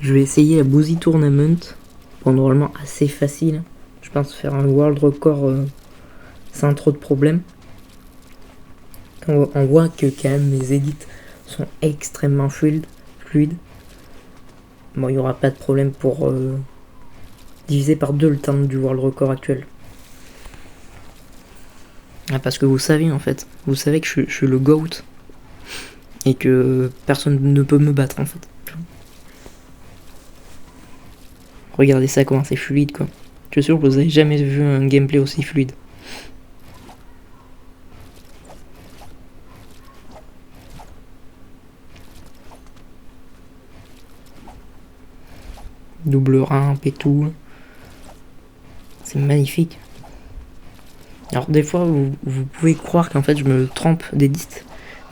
Je vais essayer la Boozy Tournament. Bon, normalement assez facile. Je pense faire un world record sans trop de problèmes. On voit que quand même mes edits sont extrêmement fluides. Bon, il n'y aura pas de problème pour diviser par 2 le temps du world record actuel. Ah, parce que vous savez en fait, vous savez que je suis le GOAT et que personne ne peut me battre en fait. Regardez ça comment c'est fluide quoi. Je suis sûr que vous avez jamais vu un gameplay aussi fluide. Double rampe et tout. C'est magnifique. Alors des fois vous pouvez croire qu'en fait je me trompe d'édit.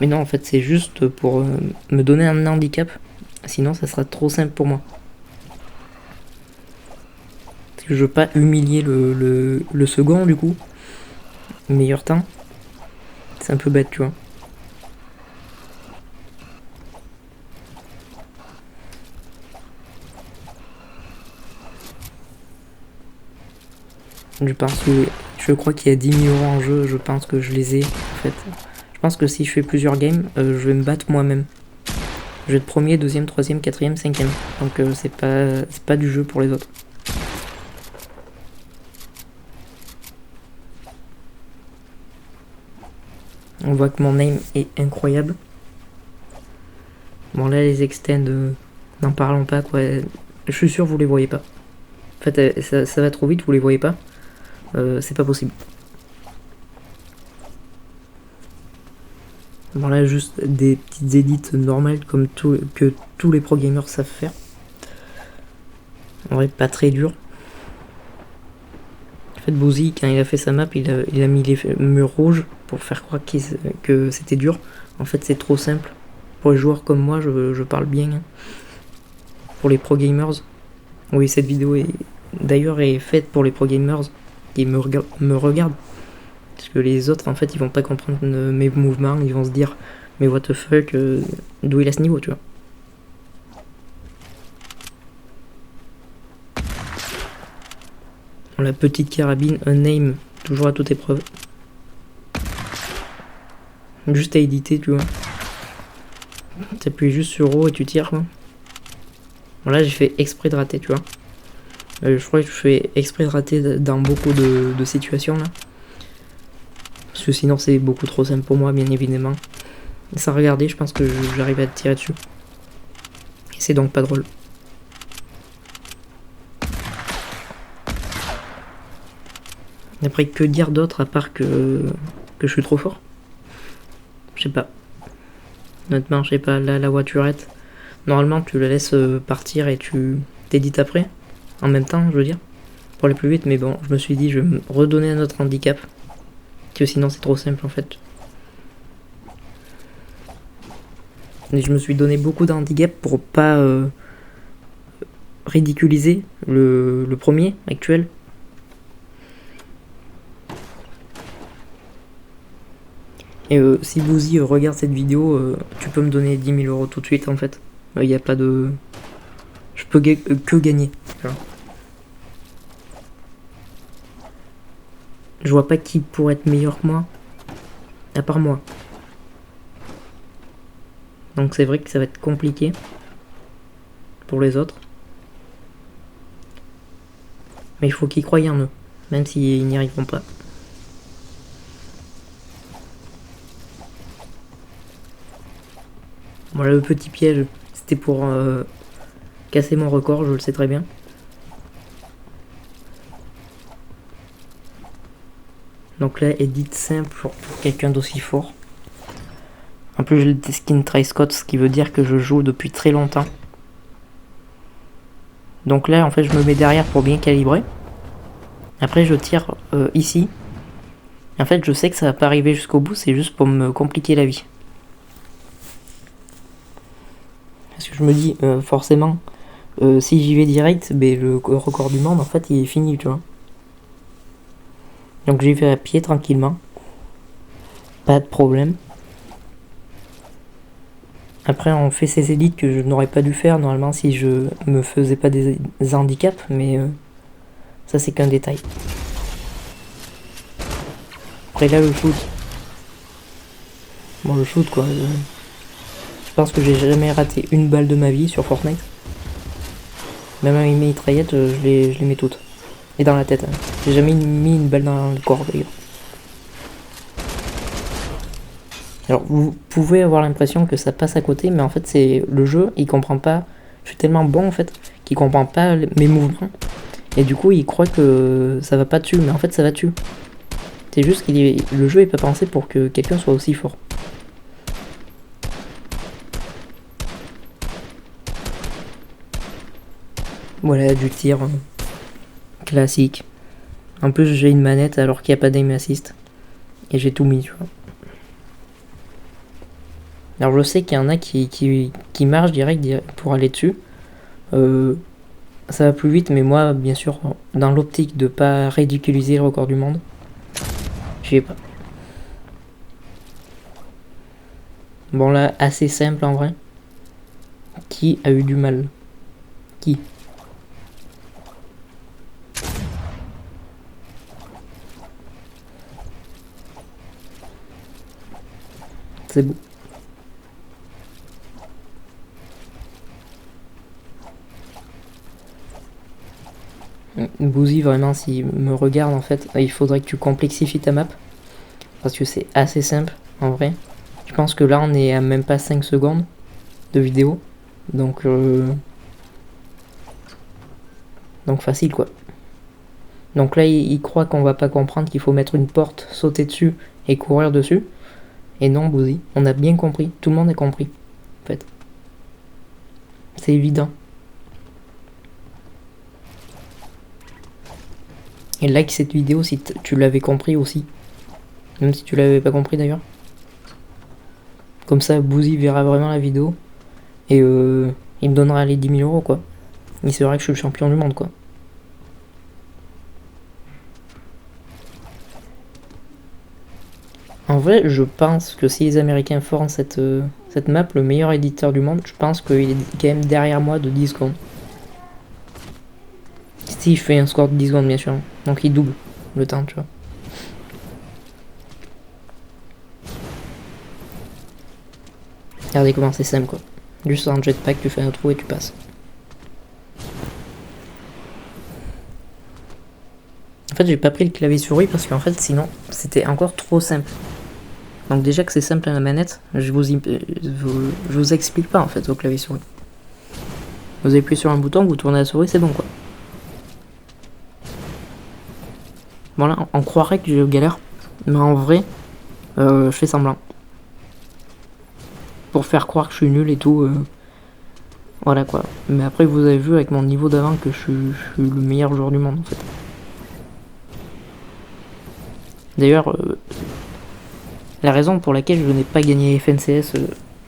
Mais non en fait c'est juste pour me donner un handicap. Sinon ça sera trop simple pour moi. Parce que je veux pas humilier le second du coup. Meilleur temps. C'est un peu bête tu vois. Je crois qu'il y a 10 000 € en jeu, je pense que je les ai en fait. Je pense que si je fais plusieurs games, je vais me battre moi-même. Je vais être premier, deuxième, troisième, quatrième, cinquième. Donc c'est pas du jeu pour les autres. On voit que mon aim est incroyable. Bon là les extends, n'en parlons pas quoi. Je suis sûr vous les voyez pas. En fait ça va trop vite, vous les voyez pas. C'est pas possible. Bon là juste des petites edits normales comme que tous les pro gamers savent faire. En vrai pas très dur. En fait Boozy quand il a fait sa map il a mis les murs rouges pour faire croire que c'était dur. En fait c'est trop simple. Pour les joueurs comme moi je parle bien. Hein. Pour les pro gamers. Oui cette vidéo d'ailleurs est faite pour les pro gamers qui me regardent. Parce que les autres en fait ils vont pas comprendre mes mouvements, ils vont se dire mais what the fuck, d'où il a ce niveau tu vois. La petite carabine, un aim, toujours à toute épreuve. Juste à éditer tu vois. T'appuies juste sur O et tu tires quoi. Bon, là j'ai fait exprès de rater tu vois. Je crois que je fais exprès de rater dans beaucoup de situations là. Parce que sinon c'est beaucoup trop simple pour moi bien évidemment. Sans regarder je pense que j'arrive à tirer dessus. Et c'est donc pas drôle. Après que dire d'autre à part que je suis trop fort. Je sais pas. Honnêtement je sais pas, là la voiturette. Normalement tu la laisses partir et tu t'édites après. En même temps je veux dire. Pour aller plus vite mais bon je me suis dit je vais me redonner un autre handicap. Parce que sinon c'est trop simple en fait. Et je me suis donné beaucoup d'handicap pour pas ridiculiser le premier actuel. Et si Boozy regarde cette vidéo, tu peux me donner 10 000 € tout de suite en fait. Il n'y a pas de... Je peux que gagner. Voilà. Je vois pas qui pourrait être meilleur que moi. À part moi. Donc c'est vrai que ça va être compliqué. Pour les autres. Mais il faut qu'ils croient en eux. Même s'ils n'y arriveront pas. Voilà le petit piège. C'était pour casser mon record, je le sais très bien. Donc là, edit simple pour quelqu'un d'aussi fort. En plus, j'ai le skin Try Scott, ce qui veut dire que je joue depuis très longtemps. Donc là, en fait, je me mets derrière pour bien calibrer. Après, je tire ici. En fait, je sais que ça va pas arriver jusqu'au bout, c'est juste pour me compliquer la vie. Parce que je me dis, forcément, si j'y vais direct, ben, le record du monde, en fait, il est fini, tu vois. Donc j'y vais à pied, tranquillement. Pas de problème. Après, on fait ces élites que je n'aurais pas dû faire normalement si je me faisais pas des handicaps, mais ça c'est qu'un détail. Après là, le shoot. Bon, le shoot quoi. Je pense que j'ai jamais raté une balle de ma vie sur Fortnite. Même avec mes mitraillettes, je les mets toutes. Et dans la tête. Hein. J'ai jamais mis une balle dans le corps d'ailleurs. Alors vous pouvez avoir l'impression que ça passe à côté, mais en fait c'est le jeu, il comprend pas. Je suis tellement bon en fait qu'il comprend pas mes mouvements. Et du coup il croit que ça va pas dessus, mais en fait ça va dessus. C'est juste que le jeu est pas pensé pour que quelqu'un soit aussi fort. Voilà, du tir classique. En plus j'ai une manette alors qu'il n'y a pas d'aim assist. Et j'ai tout mis, tu vois. Alors je sais qu'il y en a qui marchent direct pour aller dessus. Ça va plus vite, mais moi, bien sûr, dans l'optique de pas ridiculiser le record du monde, j'y vais pas. Bon là, assez simple en vrai. Qui a eu du mal? Qui? C'est beau. Bouzy, vraiment, s'il me regarde, en fait, il faudrait que tu complexifies ta map. Parce que c'est assez simple, en vrai. Je pense que là, on est à même pas 5 secondes de vidéo. Donc facile, quoi. Donc là, il croit qu'on va pas comprendre qu'il faut mettre une porte, sauter dessus et courir dessus. Et non, Bouzy, on a bien compris. Tout le monde a compris, en fait. C'est évident. Et like cette vidéo si tu l'avais compris aussi. Même si tu l'avais pas compris d'ailleurs. Comme ça, Bouzy verra vraiment la vidéo. Et il me donnera les 10 000 € quoi. Il saura que je suis le champion du monde quoi. En vrai, je pense que si les Américains font cette map, le meilleur éditeur du monde, je pense qu'il est quand même derrière moi de 10 secondes. Si je fais un score de 10 secondes bien sûr. Donc il double le temps, tu vois. Regardez comment c'est simple quoi. Juste en jetpack, tu fais un trou et tu passes. En fait, j'ai pas pris le clavier souris parce qu'en fait, sinon, c'était encore trop simple. Donc déjà que c'est simple à la manette, je vous explique pas en fait au clavier souris. Vous appuyez sur un bouton, vous tournez la souris, c'est bon quoi. Bon là, on croirait que je galère, mais en vrai, je fais semblant. Pour faire croire que je suis nul et tout. Voilà quoi. Mais après, vous avez vu avec mon niveau d'avant que je suis le meilleur joueur du monde en fait. D'ailleurs, la raison pour laquelle je n'ai pas gagné FNCS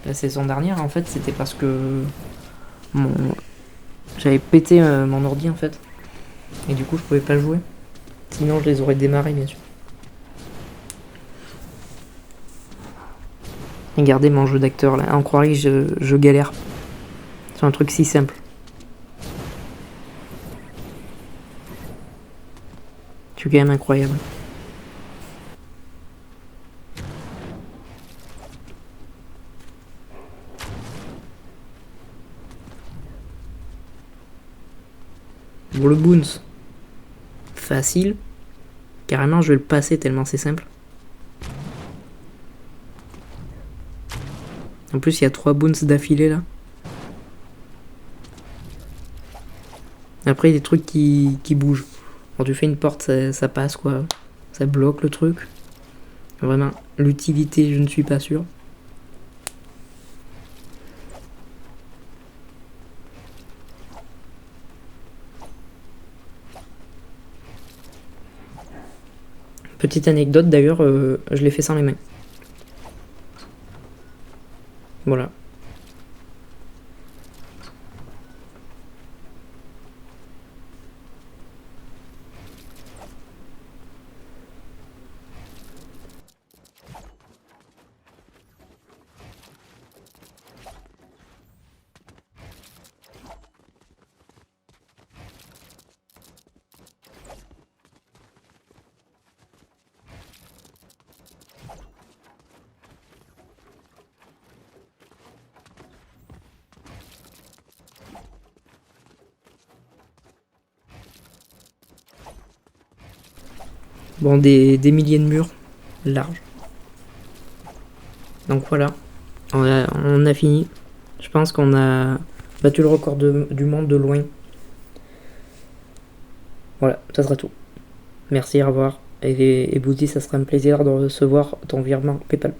la saison dernière, en fait, c'était parce que j'avais pété mon ordi en fait. Et du coup, je pouvais pas jouer. Sinon, je les aurais démarrés, bien sûr. Regardez mon jeu d'acteur là. On croirait que je galère. C'est un truc si simple. Je suis quand même incroyable. Pour le Boons, facile. Carrément, je vais le passer tellement c'est simple. En plus, il y a 3 Boons d'affilée là. Après, il y a des trucs qui bougent. Quand tu fais une porte, ça passe quoi. Ça bloque le truc. Vraiment, l'utilité, je ne suis pas sûr. Petite anecdote d'ailleurs, je l'ai fait sans les mains. Voilà. Bon, des milliers de murs larges. Donc voilà, on a fini. Je pense qu'on a battu le record du monde de loin. Voilà, ça sera tout. Merci, au revoir. Et Bouddhi, ça sera un plaisir de recevoir ton virement PayPal.